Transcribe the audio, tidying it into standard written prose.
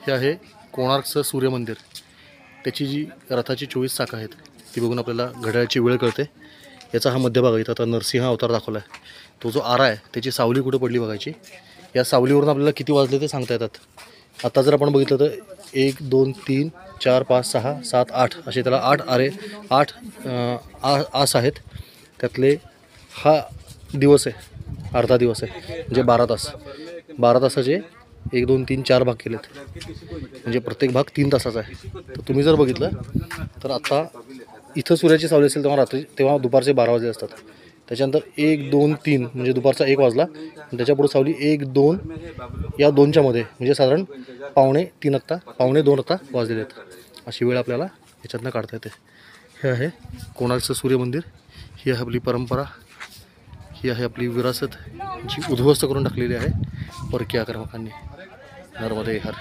हे आहे कोणार्कचं सूर्यमंदिर. त्याची जी रथाची 24 चाकं आहेत ती बघून आपल्याला घड्याळाची वेळ कळते. याचा हा मध्यभाग इथं आता नरसिंह अवतार दाखवला आहे. तो जो आरा आहे त्याची सावली कुठे पडली बघायची. या सावलीवरून आपल्याला किती वाजले ते सांगता येतात. आता जर आपण बघितलं तर 1 2 3 4 5 6 7 8 असे त्याला 8 आरे 8 आस आहेत. त्यातले हा दिवस आहे, अर्धा दिवस आहे, म्हणजे 12 तास. 12 तासाचे 1 2 3 4 भाग केलेत, म्हणजे प्रत्येक भाग 3 तासाचा आहे. तर तुम्ही जर बघितलं तर आता इथं सूर्याची सावली असेल तेव्हा दुपारचे 12 वाजले असतात. त्याच्यानंतर 1 2 3 म्हणजे दुपारचा 1 वाजला. त्याच्यापुढे सावली 1 2 या 2च्या मध्ये म्हणजे साधारण पावणे 2 आता वाजलेले आहेत. अशी वेळ आपल्याला याच्यातनं काढता येते. हे आहे कोणार्कचं सूर्यमंदिर. ही आहे आपली परंपरा, ही आहे आपली विरासत जी उद्ध्वस्त करून टाकलेली आहे परकीय आक्रमकांनी. नर्मदे हर.